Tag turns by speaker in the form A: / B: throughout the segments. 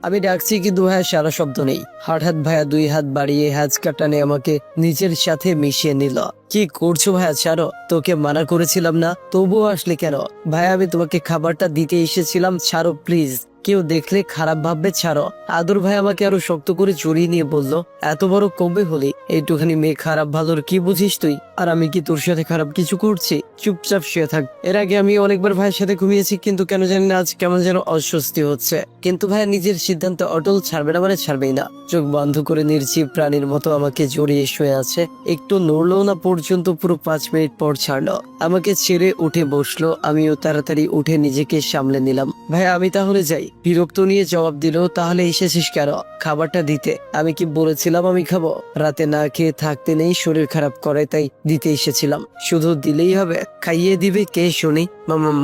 A: আমি ডাকছি কিন্তু ভাইয়া সারা শব্দ নেই। হঠাৎ ভাইয়া 2 হাত বাড়িয়ে হ্যাচকা টানে আমাকে নিজের সাথে মিশিয়ে নিল। কি করছো ভাইয়া, ছাড়ো। তোকে মানা করেছিলাম না, তবুও আসলে কেন? ভাইয়া আমি তোমাকে খাবারটা দিতে এসেছিলাম, ছাড়ো প্লিজ। কেউ দেখলে খারাপ ভাববে, ছাড়ো। আদর ভাই আমাকে আরো শক্ত করে জড়িয়ে নিয়ে বলল, এত বড় কবে হলি? এইটুখানি মেয়ে খারাপ ভালোর কি বুঝিস তুই? আর আমি কি তোর সাথে খারাপ কিছু করছি? চুপচাপ শুয়ে থাক। এর আগে আমি অনেকবার ভাইয়ের সাথে ঘুমিয়েছি, কিন্তু কেন জানি না আজ কেমন যেন অস্বস্তি হচ্ছে। কিন্তু ভাইয়া নিজের সিদ্ধান্ত অটল, ছাড়বে না মানে ছাড়বেই না। চোখ বন্ধ করে নির্জীব প্রাণীর মতো আমাকে জড়িয়ে শুয়ে আছে। একটু নড়লো না পর্যন্ত পুরো 5 মিনিট পর ছাড়লো। আমাকে ছেড়ে উঠে বসলো। আমিও তাড়াতাড়ি উঠে নিজেকে সামলে নিলাম। ভাইয়া আমি তাহলে যাই। বিরক্ত নিয়ে জবাব দিল, তাহলে এসেছিস কেন? খাবারটা দিতে। আমি কি বলেছিলাম আমি খাবো? রাতে না খেয়ে থাকতে নেই, শরীর খারাপ করে, তাই দিতে এসেছিলাম। শুধু দিলেই হবে? খাইয়ে দিবে কে শুনি?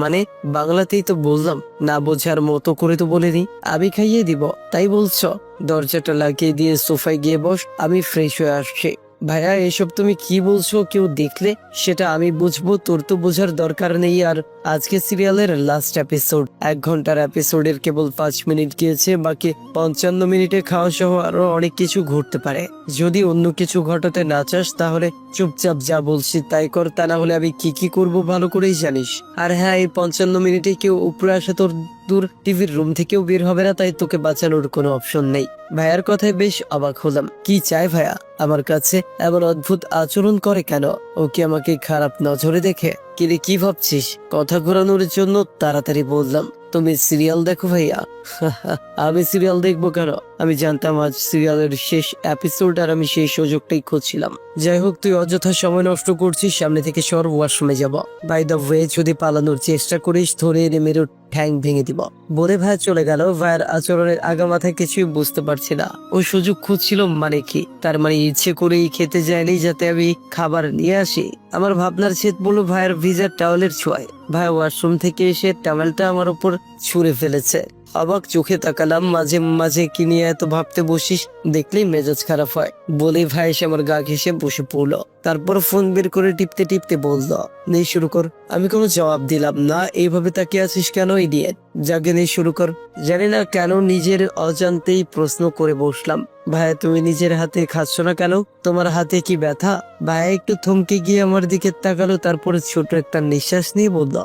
A: মানে বাংলাতেই তো বললাম, না বোঝার মতো করে তো বলিনি। আমি খাইয়ে দিব তাই বলছো? দরজাটা লাগিয়ে দিয়ে সোফায় গিয়ে বস, আমি ফ্রেশ হয়ে আসছি। ভাইয়া এসব তুমি কি বলছো? কেউ দেখলে সেটা আমি বুঝবো, তোর তো বোঝার দরকার নেই। আর আজকে সিরিয়ালের লাস্ট এপিসোড, 1 ঘন্টার এপিসোডের কেবল 5 মিনিট গিয়েছে, বাকি 55 মিনিটে খাওয়া সহ আরো অনেক কিছু ঘটতে পারে। যদি অন্য কিছু ঘটাতে না চাস তাহলে চুপচাপ যা বলছি তাই কর, তা না হলে আমি কি করব ভালো করেই জানিস। আর হ্যাঁ, এই 55 মিনিটে কেউ উপরে আসে তোর দূর টিভির রুম থেকেও বের হবে না, তাই তোকে বাঁচানোর কোনো অপশন নেই। ভাইয়ার কথায় বেশ অবাক হলাম। কি চাই ভাইয়া আমার কাছে? এমন অদ্ভুত আচরণ করে কেন? ও কি আমাকে খারাপ নজরে দেখে? কিরে কি ভাবছিস? কথা ঘোরানোর জন্য তাড়াতাড়ি বললাম, তুমি সিরিয়াল দেখো ভাইয়া? আমি সিরিয়াল দেখবো কেন? আমি জানতাম আজ সিরিয়ালের শেষ এপিসোড, আর আমি সেই সুযোগটাই খুঁজছিলাম। যাই হোক, তুই অযথা সময় নষ্ট করছিস, সামনে থেকে সর, ওয়াশরুমে যাব। বাই দ্য ওয়ে, যদি পালানোর চেষ্টা করিস ধরে এনে মেরে ঠ্যাং ভেঙে দিব। বলে ভাই চলে গেল। ভাইয়ের আচরণের আগামাথায় কিছুই বুঝতে পারছি না। ও সুযোগ খুঁজছিল মানে কি? তার মানে ইচ্ছে করেই খেতে যায়নি যাতে আমি খাবার নিয়ে আসি? আমার ভাবনার ছেদ বলল ভাইয়ের ভিজার টাওয়ালের ছোঁয়ায়। ভাই ওয়াশরুম থেকে এসে টাওয়ালটা আমার উপর ছুঁড়ে ফেলেছে। অবাক চোখে তাকালাম। মাঝে মাঝে কি নিয়ে এত ভাবতে বসিস? দেখলেই মেজাজ খারাপ হয়। বলে ভাই এসে আমার গা ঘেঁষে বসে পড়লো। তারপর ফোন বের করে টিপতে টিপতে বলল, নেই শুরু কর। আমি কোনো জবাব দিলাম না। এইভাবে তাকিয়ে আছিস কেন ইডিয়েট? জাগে নেই শুরু কর। জানি না কেন নিজের অজান্তেই প্রশ্ন করে বসলাম, ভাইয়া তুমি নিজের হাতে খাচ্ছ না কেন? তোমার হাতে কি ব্যথা? ভাইয়া একটু থমকে গিয়ে আমার দিকে তাকালো, তারপরে ছোট একটা নিঃশ্বাস নিয়ে বলল,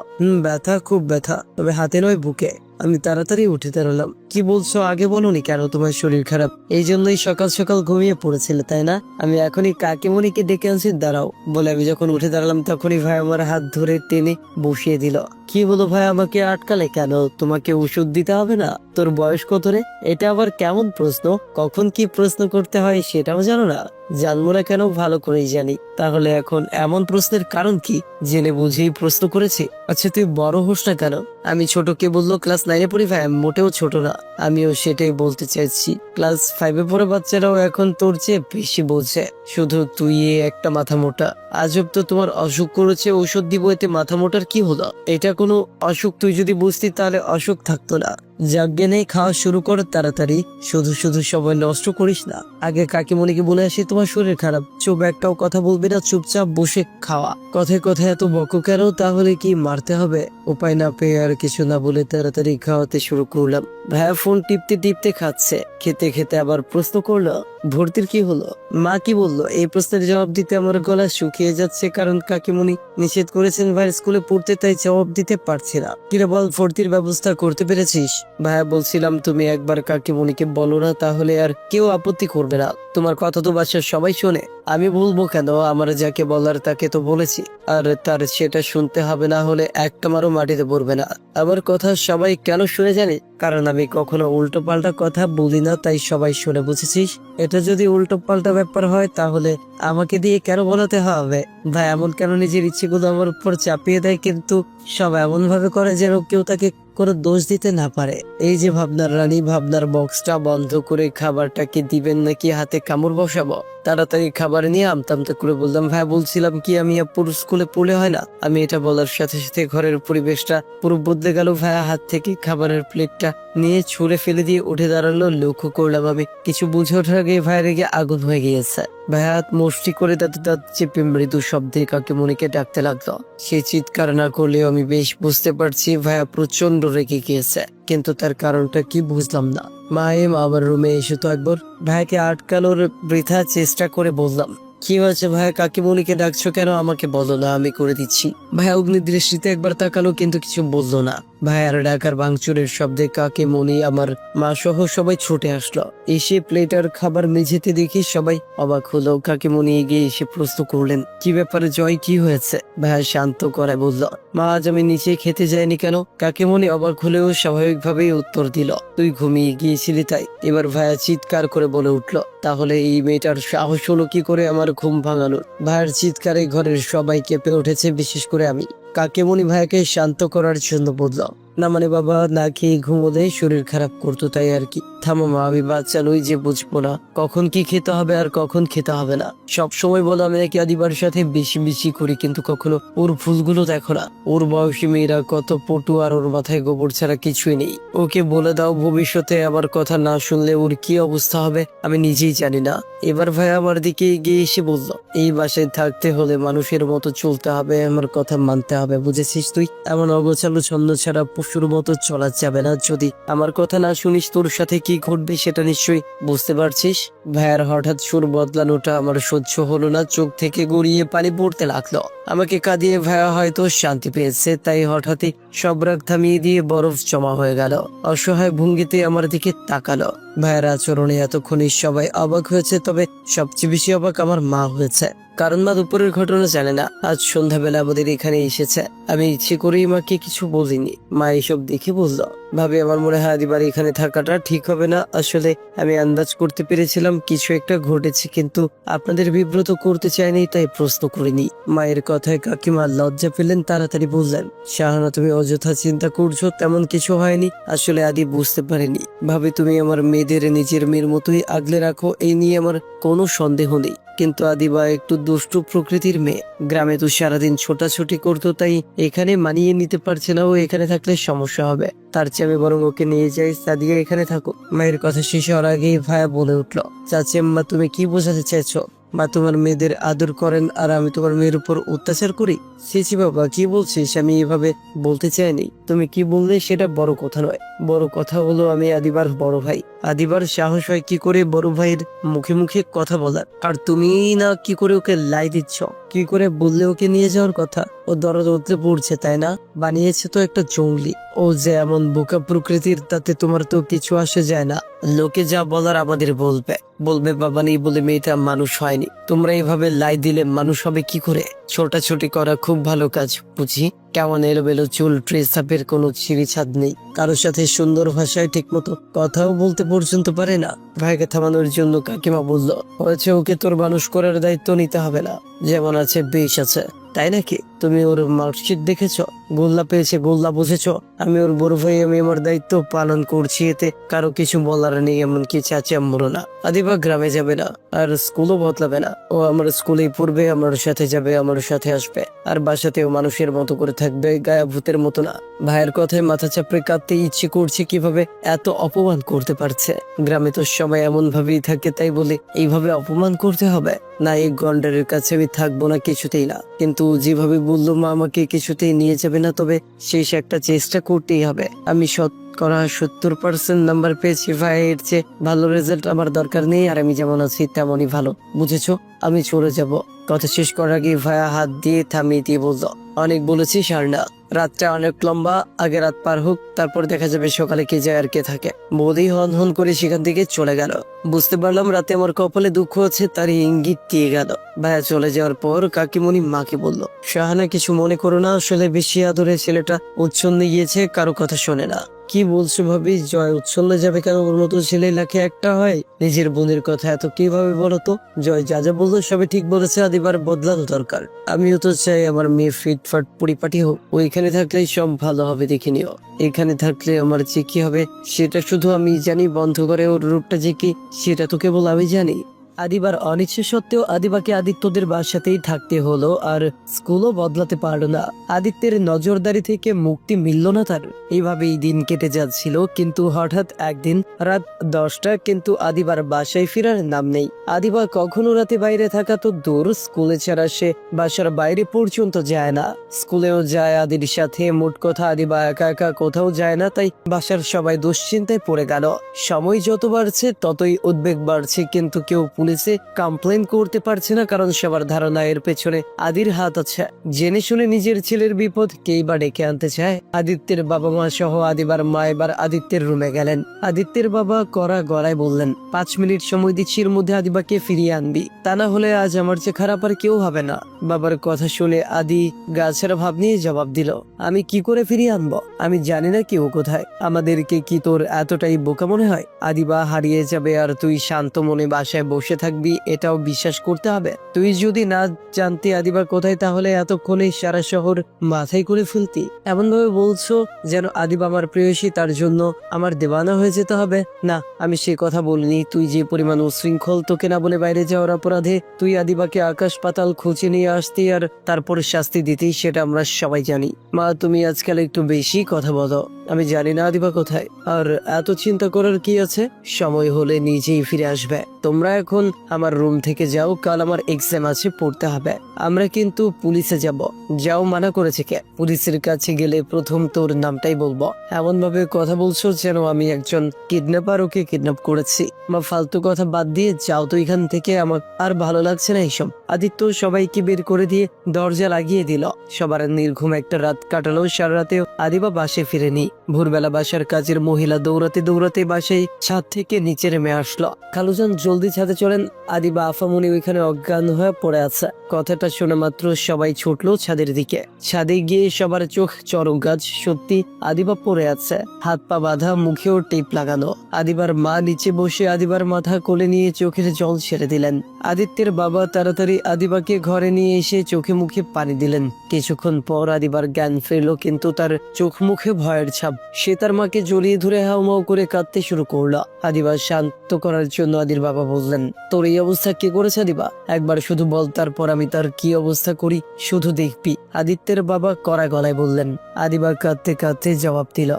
A: ব্যথা, খুব ব্যথা, তবে হাতে নয় বুকে। আমি তাড়াতাড়ি উঠে দাঁড়ালাম। কি বলছো? আগে বলোনি কেন তোমার শরীর খারাপ? এই জন্যই সকাল সকাল ঘুমিয়ে পড়েছিলে তাই না? আমি এখনই কাকিমণিকে ডেকে আনছি, দাঁড়াও। বলে আমি যখন উঠে দাঁড়ালাম তখনই ভাই আমার হাত ধরে টেনে বসিয়ে দিল। কি বলো ভাই, আমাকে আটকালে কেন? তোমাকে ওষুধ দিতে হবে না? তোর বয়স কত রে? এটা আবার কেমন প্রশ্ন? কখন কি প্রশ্ন করতে হয় সেটাও জানো না? জানবো না কেন? ভালো করেই জানি। তাহলে এখন এমন প্রশ্নের কারণ কি? জেনে বুঝেই প্রশ্ন করেছি। আচ্ছা তুই বড় হোস না কেন? আমি ছোট কে বললো? ক্লাস 9-এ পড়ি ভাই, মোটেও ছোট না। আমিও সেটাই বলতে চাইছি। ক্লাস 5-এ পড়ে বাচ্চারাও এখন তোর চেয়ে বেশি বোঝে। শুধু তুই একটা মাথা মোটা। আজব তো, তোমার অসুখ করেছে, ঔষধ দিব, এতে মাথা মোটার কি হলো? এটা কোনো অসুখ? তুই যদি বুঝতি তাহলে অসুখ থাকতো না। জাগে নেই, খাওয়া শুরু কর তাড়াতাড়ি। শুধু শুধু সময় নষ্ট করিস না। আগে কাকিমণিকে বলে আসি তোমার শরীর খারাপ। চুপ, একটাও কথা বলবি না, চুপচাপ বসে খাওয়া। কথায় কথায় এত বকো কেন? তাহলে কি মারতে হবে? উপায় না পেয়ে আর কিছু না বলে তাড়াতাড়ি খাওয়াতে শুরু করলাম। ভাইয়া ফোন টিপতে টিপতে খাচ্ছে। খেতে খেতে আবার প্রশ্ন করলো, ভর্তির কি হলো? মা কি বললো? এই প্রশ্নের জবাব দিতে আমার গলা শুকিয়ে যাচ্ছে, কারণ কাকিমণি নিষেধ করেছেন ভাইয়ের স্কুলে পড়তে, তাই জবাব দিতে পারছি না। কিরে বল, ভর্তির ব্যবস্থা করতে পেরেছিস? ভাইয়া বলছিলাম তুমি একবার কাকিমণিকে বলো না, তাহলে আর কেউ আপত্তি করবে না। তোমার কথা তো বাসার সবাই শোনে। আমি বলবো কেন? আমার যাকে বলার তাকে তো বলেছি, আর তার সেটা শুনতে হবে, না হলে একটা মারও মাটিতে পড়বে না। আমার কথা সবাই কেন শুনে জানি? কারণ আমি কখনো উল্টো পাল্টা কথা বলি না, তাই সবাই শুনে, বুঝেছিস? এটা যদি উল্টো পাল্টা ব্যাপার হয় তাহলে আমাকে দিয়ে কেন বলাতে হবে? ভাই এমন কেন নিজের ইচ্ছেগুলো আমার উপর চাপিয়ে দেয়, কিন্তু সব এমন ভাবে করে যেন কেউ তাকে কোনো দোষ দিতে না পারে। এই যে ভাবনার রানী, ভাবনার বক্সটা বন্ধ করে খাবারটাকে দিবেন নাকি হাতে কামড় বসাবো? তাড়াতাড়ি খাবার নিয়ে আমতামতা করে বললাম, ভাই বলছিলাম কি আমি পুরো স্কুলে পড়লে হয় না? আমি এটা বলার সাথে সাথে ঘরের পরিবেশটা পুরো বদলে গেল। ভাইয়া হাত থেকে খাবারের প্লেটটা নিয়ে ছুঁড়ে ফেলে দিয়ে উঠে দাঁড়ালো। লক্ষ্য করলাম আমি কিছু বুঝে ওঠার আগে ভাইয়ের রেগে আগুন হয়ে গিয়েছে। ভাইয়া হাত মুষ্টি করে দাঁতে দাঁত চেপে মৃদু শব্দে কাকিমণিকে ডাকতে লাগলো। সে চিৎকার না করলেও আমি বেশ বুঝতে পারছি ভাইয়া প্রচন্ড রেগে গিয়েছে, কিন্তু তার কারণটা কি বুঝলাম না। মাহিম আমার রুমে এসে তো একবার ভাইয়াকে আটকানোর বৃথা চেষ্টা করে বললাম, কি হয়েছে ভাইয়া, কাকিমণিকে ডাকছো কেন? আমাকে বলো না, আমি করে দিচ্ছি। ভাইয়া অগ্নি দৃষ্টিতে একবার তাকালো কিন্তু কিছু বললো না। ভাইয়ার ডাকার ভাঙচুরের শব্দে কাকিমণি আমার মা সহ সবাই ছুটে আসলো। এসে প্লেটার খাবার মেঝেতে দেখে সবাই অবাক হলো। কাকিমণি এগিয়ে এসে প্রশ্ন করলেন, কি ব্যাপারে জয়, কি হয়েছে? ভাইয়া শান্ত করে বলল, মা আজ আমি নিচে খেতে যাইনি কেন? কাকিমণি অবাক হলেও স্বাভাবিকভাবেই উত্তর দিল, তুই ঘুমিয়ে গিয়েছিলি তাই। এবার ভাইয়া চিৎকার করে বলে উঠল, তাহলে এই মেয়েটার সাহস হলো কি করে আমার ঘুম ভাঙানোর? ভাইয়ের চিৎকারে ঘরের সবাই কেঁপে উঠেছে, বিশেষ করে আমি। কাকিমণি ভাইয়াকে শান্ত করার জন্য বলল, না মানে বাবা না খেয়ে ঘুমোলে শরীর খারাপ করতো তাই আর কি। থামো মা, আমি বাচ্চা নই যে বুঝবো না কখন কি খেতে হবে আর কখন খেতে হবে না। সব সময় বলো আমি নাকি আদিবার সাথে বেশি বেশি করি, কিন্তু কখনো ওর ভুলগুলো দেখো না। ওর বয়সী মেয়েরা কত পটু আর ওর মাথায় গোবর ছাড়া কিছুই নেই। ওকে বলে দাও ভবিষ্যতে আমার কথা না শুনলে ওর কি অবস্থা হবে আমি নিজেই জানি না। এবার ভাই আমার দিকে এগিয়ে এসে বলল, এই বাসায় থাকতে হলে মানুষের মতো চলতে হবে, আমার কথা মানতে হবে, বুঝেছিস? তুই এমন অগোছালো ছন্দ ছাড়া পশুর মতো চলা যাবে না। যদি আমার কথা না শুনিস তোর সাথে কি ঘটবে সেটা নিশ্চয়ই বুঝতে পারছিস। ভাইয়ার হঠাৎ সুর বদলানোটা আমার সহ্য হলো না, চোখ থেকে গড়িয়ে পানি পড়তে লাগলো। আমাকে কাঁদিয়ে ভাইয়া হয়তো শান্তি পেয়েছে, তাই হঠাৎই সব রাগ থামিয়ে দিয়ে বরফ জমা হয়ে গেল। অসহায় ভঙ্গিতে আমার দিকে তাকালো। ভাইয়ের আচরণে এতক্ষণই সবাই অবাক হয়েছে, তবে সবচেয়ে বেশি অবাক আমার মা হয়েছে, কারণ মা দুপুরের ঘটনা জানে না। আজ সন্ধ্যাবেলা আমাদের এখানে এসেছে, আমি ইচ্ছে করেই মাকে কিছু বলিনি। মা এসব দেখে বললো, ভাবি আমার মনে হয় আদিবার এখানে থাকাটা ঠিক হবে না। আসলে আমি আন্দাজ করতে পেরেছিলাম কিছু একটা ঘটেছে, কিন্তু আপনাদের বিব্রত করতে চাইনি তাই প্রশ্ন করিনি। মায়ের কথায় কাকিমা লজ্জা পেলেন, তাড়াতাড়ি বললেন, শাহানা তুমি অযথা চিন্তা করছো, তেমন কিছু হয়নি। আসলে আদি বুঝতে পারেনি। ভাবি তুমি আমার মেয়েদের নিজের মেয়ের মতোই আগলে রাখো, এই নিয়ে আমার কোনো সন্দেহ নেই। কিন্তু আদিবা একটু দুষ্টু প্রকৃতির মেয়ে, গ্রামে তো সারাদিন ছোটাছুটি করতো, তাই এখানে মানিয়ে নিতে পারছে না। ও এখানে থাকলে সমস্যা হবে, তার চেয়ে আমি বরং ওকে নিয়ে যাই, সাদিয়া এখানে থাকো। মায়ের কথা শেষ হওয়ার আগেই ভাইয়া বলে উঠলো, চাচি আম্মা তুমি কি বোঝাতে চাইছো? মা তোমার মেয়েদের আদর করেন আর আমি তোমার মেয়ের উপর অত্যাচার করি? ছি বাবা, কি বলছিস? আমি এভাবে বলতে চাইনি। তুমি কি বললে সেটা বড় কথা নয়, বড় কথা হলো আমি আদিবার বড় ভাই। আদিবার সাহস হয় কি করে বড় ভাইয়ের মুখে মুখে কথা বলার? আর তুমি না কি করে ওকে লাই দিচ্ছ? কি করে বললে ওকে নিয়ে যাওয়ার কথা? ও দরদ উঠতে পড়ছে তাই না? বানিয়েছে তো একটা জঙ্গলি। ও যে এমন বোকা প্রকৃতির তাতে তোমার তো কিছু আসে যায় না। লোকে যা বলার আমাদের বলবে বলবে বাবা নেই বলে মেয়েটা মানুষ হয়নি। তোমরা এইভাবে লাই দিলে মানুষ হবে কি করে? ছোটাছুটি করা খুব ভালো কাজ বুঝি, কেমন এলোমেলো চুল, ড্রেস আপের কোনো ছিঁড়ি ছাদ নেই, কারোর সাথে সুন্দর ভাষায় ঠিক মতো কথাও বলতে পর্যন্ত পারে না। ভাইকে থামানোর জন্য কাকিমা বলল, হয়েছে ওকে তোর মানুষ করার দায়িত্ব নিতে হবে না, যেমন আছে বেশ আছে। তাই নাকি? তুমি ওর মার্কশিট দেখেছ? গোল্লা পেয়েছে, গোল্লা বুঝেছ? আমি ওর বড় ভাই, আমি আমার দায়িত্ব পালন করছি, এতে কারো কিছু বলার নেই, এমনকি চাচি আম্মুরও না। আদিবা গ্রামে যাবে না আর স্কুলও বদলাবে না, ও আমার স্কুলেই পড়বে, আমার সাথে যাবে, আমার সাথে আসবে, আর বাসাতেও মানুষের মতো করে থাকবে, গায়া ভূতের মতো না। ভাইয়ের কথায় মাথা চাপড়ে কাঁদতে ইচ্ছে করছে, কিভাবে এত অপমান করতে পারছে? গ্রামে তো সবাই এমন ভাবেই থাকে, তাই বলে এইভাবে অপমান করতে হবে? না, এই গন্ডারের কাছে আমি থাকবো না, কিছুতেই না। কিন্তু যেভাবে বললো মা আমাকে কিছুতেই নিয়ে যাবে না, তবে শেষ একটা চেষ্টা করতেই হবে। আমি 70% নাম্বার পেয়েছি ভাই, এর চেয়ে ভালো রেজাল্ট আমার দরকার নেই, আর আমি যেমন আছি তেমনই ভালো, বুঝেছো? আমি চলে যাব। কথা শেষ করার আগে ভাইয়া হাত দিয়ে থামিয়ে দিয়ে বলল, অনেক বলেছিস আর না, রাতটা অনেক লম্বা, আগে রাত পার হোক, তারপর দেখা যাবে সকালে কে যায় আর কে থাকে। বৌদি হন হন করে সেখান থেকে চলে গেল। বুঝতে পারলাম রাতে আমার কপালে দুঃখ আছে, তার ইঙ্গিত দিয়ে গেল। ভাইয়া চলে যাওয়ার পর কাকিমণি মাকে বলল, শাহানা কিছু মনে করো না, আসলে বেশি আদরে ছেলেটা উচ্ছন্নে গিয়েছে, কারো কথা শোনে না। কি বলছো ভাবি? জয় উচ্ছন্নে যাবে কেন? ওর মতো ছেলে লাখে একটা হয়। নিজের বোনের কথা এত কিভাবে বলো তো? জয় যা যা বললো সবই ঠিক বলেছে, আদিবার বদলানো দরকার। আমিও তো চাই আমার মেয়ে ফিটফাট পরিপাটি হোক, ওইখানে থাকলেই সব ভালো হবে, দেখে নিও। এখানে থাকলে আমার যে কি হবে সেটা শুধু আমি জানি, বন্ধ করে ওর রূপটা যে কি সেটা তো কেবল আমি জানি। আদিবার অনিচ্ছা সত্ত্বেও আদিবাকে আদিত্যদের বাসাতেই থাকতে হলো, আর স্কুলও বদলাতে পারলো না। আদিত্যের নজরদারি থেকে মুক্তি মিলল না তার। এইভাবেই দিন কেটে যাচ্ছিল, কিন্তু হঠাৎ একদিন রাত 10টা, কিন্তু আদিবার বাসায় ফেরার নাম নেই। আদিবা কখনো রাতে বাইরে থাকা তো দূর, স্কুলে ছাড়া সে বাসার বাইরে পর্যন্ত যায় না। স্কুলেও যায় আদির সাথে, মোট কথা আদিবা একা একা কোথাও যায় না, তাই বাসার সবাই দুশ্চিন্তায় পড়ে গেল। সময় যত বাড়ছে ততই উদ্বেগ বাড়ছে, কিন্তু কেউ পুলিশে কমপ্লেন করতে পারছে না, কারণ সবার ধারণা এর পেছনে আদির হাত আছে। জেনে শুনে নিজের ছেলের বিপদ কেই বা ডেকে আনতে চায়। আদিত্যের বাবা মা সহ আদিবার মা এবার আদিত্যের রুমে গেলেন। আদিত্যের বাবা কড়া গলায় বললেন, 5 মিনিট সময় দিচ্ছি, এর মধ্যে আদিবাকে ফিরিয়ে আনবি, তা না হলে আজ আমার চেয়ে খারাপ আর কেউ হবে না। বাবার কথা শুনে আদি গাছের ভাব নিয়ে জবাব দিল, আমি কি করে ফিরিয়ে আনবো? আমি জানি না কেউ কোথায়। আমাদেরকে কি তোর এতটাই বোকা মনে হয়? আদিবা হারিয়ে যাবে আর তুই শান্ত মনে বাসায় বসে থাকবি, এটাও বিশ্বাস করতে হবে? তুই যদি না জানতি আদিবা কোথায়, তাহলে এতক্ষণে সারা শহর মাথায় করে ফেলতি। এমন ভাবে বলছো যেন আদিবা আমার প্রেয়সী, তার জন্য আমার দেওয়ানা হয়ে যেতে হবে। না, আমি সে কথা বলিনি। তুই যে পরিমাণ উশৃঙ্খল, তোকে না বলে বাইরে যাওয়ার অপরাধে তুই আদিবাকে আকাশ পাতাল খুঁজে নিয়ে আসতি আর তারপরে শাস্তি দিতি, সেটা আমরা সবাই জানি। মা, তুমি আজকাল একটু বেশি কথা বলো। আমি জানি না আদিবা কোথায়, আর এত চিন্তা করার কি আছে? সময় হলে নিজেই ফিরে আসবে। তোমরা এখন আমার রুম থেকে যাও, কাল আমার এক্সাম আছে, পড়তে হবে। আমরা কিন্তু পুলিশে যাব। যাও, মানা করেছে কে? পুলিশের কাছে গেলে প্রথম তোর নামটাই বলবো। এমন ভাবে কথা বলছো যেন আমি একজন কিডন্যাপার, ওকে কিডন্যাপ করেছি। মা, ফালতু কথা বাদ দিয়ে যাও তো এখান থেকে, আমার আর ভালো লাগছে না এইসব। আদিত্য সবাইকে বের করে দিয়ে দরজা লাগিয়ে দিল। সবার নির্ঘুম একটা রাত কাটালো। সারা রাতেও আদিবা বাসে ফিরেনি। ভোরবেলা বাসার কাজের মহিলা দৌড়াতে দৌড়াতে বাসায় ছাদ থেকে নিচে নেমে আসলো। খালুজান, জলদি ছাদে চলেন, আদিবা আফামনি ওইখানে অজ্ঞান হয়ে পড়ে আছে। কথাটা শোনা মাত্র সবাই ছুটলো ছাদের দিকে। ছাদে গিয়ে সবার চোখ চরক গাছ। সত্যি আদিবা পড়ে আছে, হাত পা বাঁধা, মুখেও টেপ লাগানো। আদিবার মা নিচে বসে আদিবার মাথা কোলে নিয়ে চোখের জল ছেড়ে দিলেন। আদিত্যের বাবা তাড়াতাড়ি আদিবাকে ঘরে নিয়ে এসে চোখে মুখে পানি দিলেন। কিছুক্ষণ পর আদিবার জ্ঞান ফিরল, কিন্তু তার চোখ মুখে ভয়ের ছাপ। সে তার মাকে জড়িয়ে ধরে হাউমাউ করে কাঁদতে শুরু করলো। আদিবা শান্ত করার জন্য আদির বাবা বললেন, তোর এই অবস্থা কে করেছে আদিবা? একবার শুধু বল, তারপর আমি তার কি অবস্থা করি শুধু দেখবি। আদিত্যের বাবা কড়া গলায় বললেন। আদিবা কাঁদতে কাঁদতে জবাব দিল,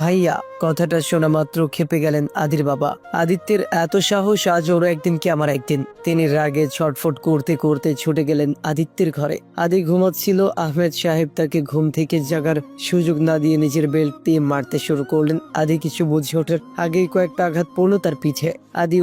A: ভাইয়া। কথাটা শোনা মাত্র খেপে গেলেন আদির বাবা। আদিত্যের এত সাহস, আজ ওর একদিন কি আমার একদিন। তিনি রাগে ছটফট করতে করতে ছুটে গেলেন আদিত্যের ঘরে। আদি ঘুমাচ্ছিল। আহমেদ সাহেব তাকে ঘুম থেকে জাগার সুযোগ না দিয়ে নিজের বেল্ট দিয়ে মারতে শুরু করলেন। আদি কিছু বুঝে ওঠার আগেই কয়েকটা আঘাত পড়লো তার পিঠে। আদি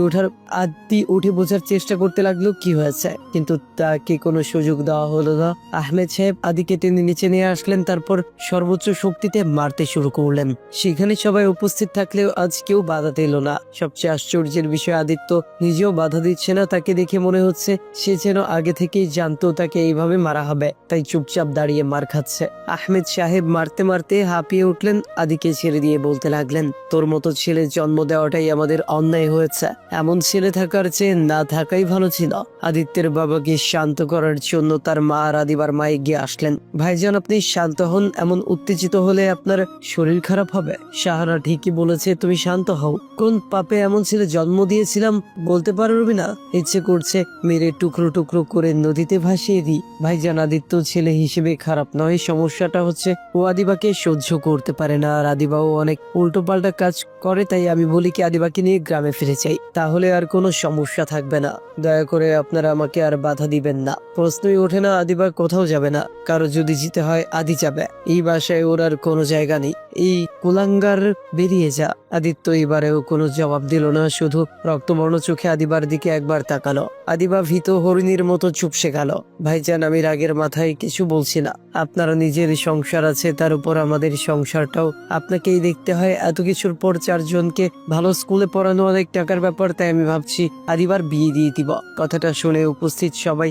A: উঠে বোঝার চেষ্টা করতে লাগলো কি হয়েছে, কিন্তু তাকে কোনো সুযোগ দেওয়া হলো না। আহমেদ সাহেব আদিকে টেনে নিচে নিয়ে আসলেন, তারপর সর্বোচ্চ শক্তিতে মারতে শুরু করলেন। সেখানে সবাই উপস্থিত থাকলেও আজ কেউ বাধা দিল না। সবচেয়ে আশ্চর্যের বিষয়, আদিত্য নিজেও বাধা দিচ্ছে না। তাকে দেখে মনে হচ্ছে সে যেন আগে থেকেই জানতো তাকে এইভাবে মারা হবে, তাই চুপচাপ দাঁড়িয়ে মার খাচ্ছে। আহমেদ সাহেব মারতে মারতে হাঁপিয়ে উঠলেন। আদিকে ছেড়ে দিয়ে বলতে লাগলেন, তোর মতো ছেলে জন্ম দেওয়াটাই আমাদের অন্যায় হয়েছে। এমন ছেলে থাকার চেয়ে না থাকাই ভালো ছিল। আদিত্যের বাবাকে শান্ত করার জন্য তার মা আর আদিবার মা এগিয়ে আসলেন। ভাইজান, আপনি শান্ত হন। এমন উত্তেজিত হলে আপনার শরীর খারাপ হবে। সাহারা ঠিকই বলেছে, তুমি শান্ত হও। কোন পাপে এমন ছেলে জন্ম দিয়েছিলাম বলতে পারবি না? ইচ্ছে করছে মেরে টুকরো টুকরো করে নদীতে ভাসিয়ে দিই। ভাইজান, আদিত্য ছেলে হিসেবে খারাপ নয়। সমস্যাটা হচ্ছে ও আদিবাকে সহ্য করতে পারে না, আর আদিবাও অনেক উল্টো পাল্টা কাজ করে। তাই আমি বলি কি আদিবাকে নিয়ে গ্রামে ফিরে চাই, তাহলে আর কোনো সমস্যা থাকবে না। দয়া করে আপনারা আমাকে আর বাধা দিবেন না। প্রশ্নই ওঠে না আদিবা কোথাও যাবে না। কারো যদি যেতে হয় আদি যাবে। এই বাসায় ওর আর কোনো জায়গা নেই। এই কুলাঙ্গার বেরিয়ে যা। আদিত্য এবারেও কোনো জবাব দিল না, শুধু রক্তবর্ণ চোখে আদিবার দিকে একবার তাকালো। আদিবা ভীত হরিণীর মতো চুপসে গেল। ভাইজান, আমি রাগের মাথায় কিছু বলছি না। আপনারা নিজের সংসার আছে, তার উপর আমাদের সংসারটাও আপনাকেই দেখতে হয়। এত কিছুর পর 4 জনকে ভালো স্কুলে পড়ানো অনেক টাকার ব্যাপার, তাই আমি ভাবছি আদিবার বিয়ে দিয়ে দিব। কথাটা শুনে উপস্থিত সবাই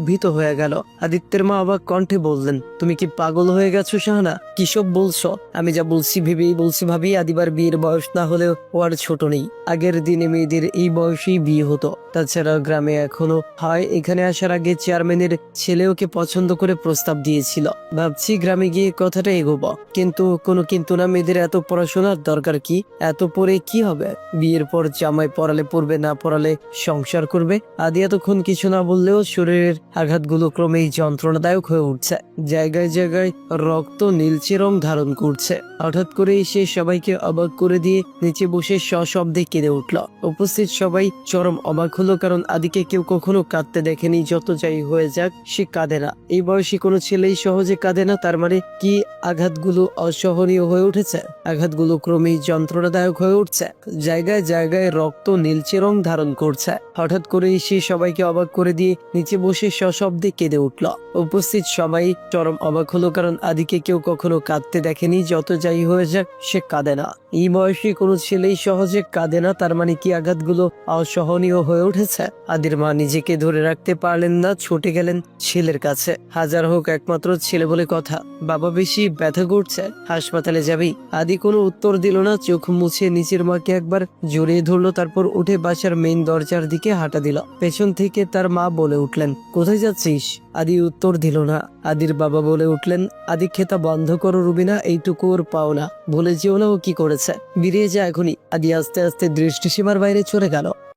A: ভীত হয়ে গেল। আদিত্যের মা অবাক কণ্ঠে বললেন, তুমি কি পাগল হয়ে গেছো শাহানা? কিসব বলছো? আমি যা বলছি ভেবেই বলছি ভাবি। আদিবার বিয়ের বয়স না হলেও ও আর ছোট নেই। আগের দিনে মেয়েদের এই বয়সেই বিয়ে হতো। তাছাড়া গ্রামে এখনো হয়। এখানে আসার আগে চেয়ারম্যানের ছেলে ওকে পছন্দ করে প্রস্তাব দিয়েছিল। ভাবছি গ্রামে গিয়ে কথাটা এগোবো, কিন্তু কোনো কিন্তু না। মেয়েদের এত পড়াশোনার দরকার কি? এত পড়ে কি হবে? বিয়ের পর জামাই পড়ালে পড়বে, না পড়ালে সংসার করবে। আদি এতক্ষণ কিছু না বললেও শরীরের আঘাতগুলো ক্রমেই যন্ত্রণাদায়ক হয়ে উঠছে। জায়গায় জায়গায় রক্ত নীলচে রং ধারণ করছে। হঠাৎ করে সে সবাইকে অবাক করে দিয়ে নিচে বসে সশব্দে কেঁদে উঠল। উপস্থিত সবাই চরম অবাক হলো, কারণ আদিকে কেউ কখনো কাঁদতে দেখেনি। যত যাই হয়ে যাক, সে কাঁদে না। এই বয়সী কোনো ছেলেই সহজে কাঁদে না। তার মানে কি আঘাতগুলো অসহনীয় হয়ে উঠেছে? আঘাতগুলো ক্রমেই যন্ত্রণাদায়ক হয়ে উঠছে। জায়গায় জায়গায় রক্ত নীলচে রং ধারণ করছে। হঠাৎ করে সে সবাইকে অবাক করে দিয়ে নিচে বসে সশব্দে কেঁদে উঠল। উপস্থিত সবাই চরম অবাক হলো, কারণ আদিকে কেউ কখনো কাঁদতে দেখেনি। যত যাই হয়ে যাক, সে কাঁদে না। এই বয়সী কোনো ছেলেই সহজে কাঁদে না। তার মানে কি আঘাতগুলো অসহনীয় হয়ে উঠেছে? আদির মা নিজেকে ধরে রাখতে পারলেন না, ছুটে গেলেন ছেলের কাছে। হাজার হোক একমাত্র ছেলে বলে কথা। বাবা, বেশি ব্যথা করছে, হাসপাতালে যাবি? আদি কোনো উত্তর দিল না। চোখ মুছে নিচের মাকে একবার জড়িয়ে ধরলো, তারপর উঠে বাসার মেইন দরজার দিকে হাঁটা দিল। পেছন থেকে তার মা বলে উঠলেন, কোথায় যাচ্ছিস? আদি উত্তর দিল না। আদির বাবা বলে উঠলেন, আদি খেতা বন্ধ করো রুবিনা, এইটুকু ওর পাও না। ভুলে যেও না ও কি করেছে। বেরিয়ে যা এখনই। আদি আস্তে আস্তে দৃষ্টিসীমার বাইরে চলে গেল।